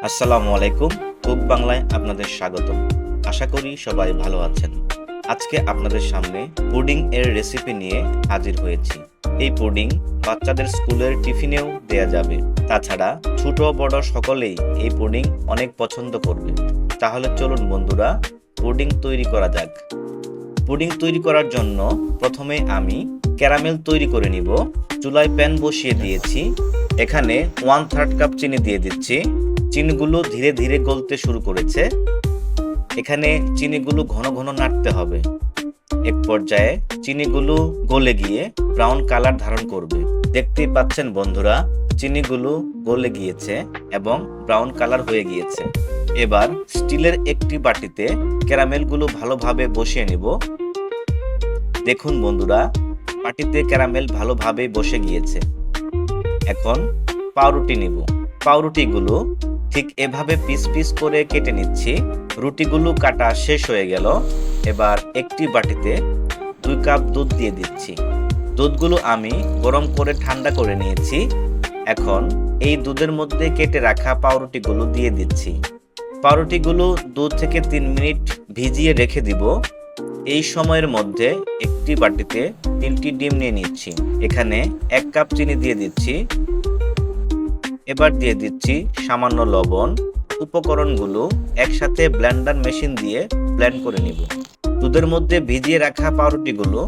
আসসালামু আলাইকুম। কুক বাংলায় আপনাদের স্বাগতম। আশা করি সবাই ভালো আছেন। আজকে আপনাদের সামনে পুডিং এর রেসিপি নিয়ে হাজির হয়েছি। এই পুডিং বাচ্চাদের স্কুলের টিফিনেও দেয়া যাবে। তাছাড়া ছোট বড় সকলেই এই পুডিং অনেক পছন্দ করবে। তাহলে চলুন বন্ধুরা, পুডিং তৈরি করা যাক। পুডিং তৈরি করার জন্য প্রথমে আমি ক্যারামেল তৈরি করে নিব। চুলায় প্যান বসিয়ে দিয়েছি। এখানে 1/3 কাপ চিনি দিয়ে দিচ্ছি। চিনিগুলো ধীরে ধীরে গলতে শুরু করেছে। এখানে চিনিগুলো ঘন ঘন নাড়তে হবে। এক পর্যায়ে চিনিগুলো গলে গিয়ে ব্রাউন কালার ধারণ করবে। দেখতেই পাচ্ছেন বন্ধুরা, চিনিগুলো গলে গিয়েছে এবং ব্রাউন কালার হয়ে গিয়েছে। এবার স্টিলের একটি বাটিতে ক্যারামেলগুলো ভালোভাবে বসিয়ে নিব। দেখুন বন্ধুরা, বাটিতে ক্যারামেল ভালোভাবে বসে গিয়েছে। এখন পাউরুটি নিব। পাউরুটিগুলো ঠিক এভাবে পিস পিস করে কেটে নিচ্ছি। রুটিগুলো কাটা শেষ হয়ে গেল। এবার একটি বাটিতে 2 কাপ দুধ দিয়ে দিচ্ছি। দুধগুলো আমি গরম করে ঠান্ডা করে নিয়েছি। এখন এই দুধের মধ্যে কেটে রাখা পাউরুটিগুলো দিয়ে দিচ্ছি। পাউরুটিগুলো 2 থেকে 3 মিনিট ভিজিয়ে রেখে দিব। এই সময়ের মধ্যে একটি বাটিতে 3টি ডিম নিয়ে নিচ্ছি। এখানে 1 কাপ চিনি দিয়ে দিচ্ছি। এবার দিয়ে দিচ্ছি সামান্য লবণ। উপকরণগুলো একসাথে ব্লেন্ডার মেশিন দিয়ে ব্লেন্ড করে নিব। দুধের মধ্যে ভিজিয়ে রাখা পাউরুটিগুলো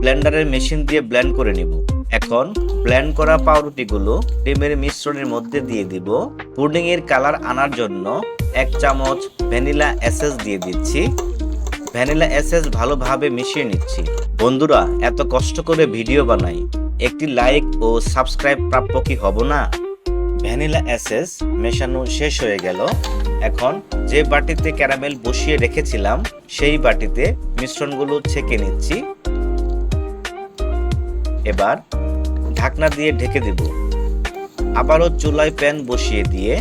ব্লেন্ডারের মেশিন দিয়ে ব্লেন্ড করে নিব। এখন ব্লেন্ড করা পাউরুটিগুলো ডিমের মিশ্রণের মধ্যে দিয়ে দিব। পুডিং এর কালার আনার জন্য 1 চামচ ভ্যানিলা এসেন্স দিয়ে দিচ্ছি। ভ্যানিলা এসেন্স ভালোভাবে মিশিয়ে নিচ্ছি। বন্ধুরা, এত কষ্ট করে ভিডিও বানাই, একটি লাইক ও সাবস্ক্রাইব প্রাপ্য কি হব না? ভ্যানিলা এসেন্স মেশানো শেষ হয়ে গেল। এখন যে বাটিতে ক্যারামেল বসিয়ে রেখেছিলাম সেই বাটিতে মিশ্রণগুলো ছেঁকে নিচ্ছি। এবার ঢাকনা দিয়ে ঢেকে দেব। আবারও চুলায় প্যান বসিয়ে দিয়ে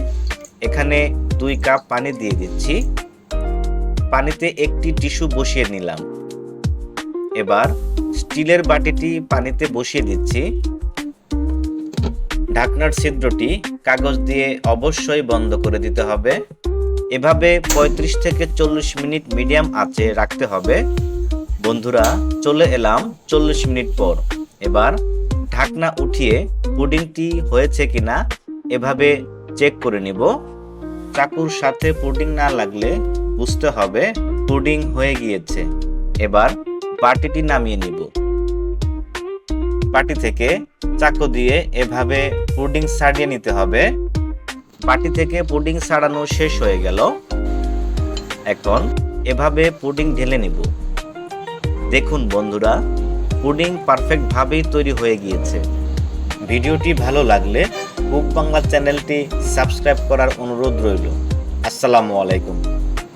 এখানে 2 কাপ পানি দিয়ে দিচ্ছি। পানিতে একটি টিস্যু বসিয়ে নিলাম। এবার স্টিলের বাটিটি পানিতে বসিয়ে দিচ্ছি। ঢাকনার ছিদ্রটি কাগজ দিয়ে অবশ্যই বন্ধ করে দিতে হবে। এভাবে 35 থেকে 40 মিনিট মিডিয়াম আঁচে রাখতে হবে। বন্ধুরা, চলে এলাম 40 মিনিট পর। এবার ঢাকনা উঠিয়ে পুডিংটি হয়েছে কিনা এভাবে চেক করে নিব। চাকুর সাথে পুডিং না লাগলে বুঝতে হবে পুডিং হয়ে গিয়েছে। এবার বাটিটি নামিয়ে নিব। বাটি থেকে চাকু দিয়ে এভাবে পুডিং ছাড়িয়ে নিতে হবে। বাটি থেকে পুডিং ছাড়ানো শেষ হয়ে গেল। এখন এভাবে পুডিং ঢেলে নিব। দেখুন বন্ধুরা, পুডিং পারফেক্ট ভাবেই তৈরি হয়ে গিয়েছে। ভিডিওটি ভালো লাগলে কুক বাংলা চ্যানেলটি সাবস্ক্রাইব করার অনুরোধ রইল। আসসালামু আলাইকুম।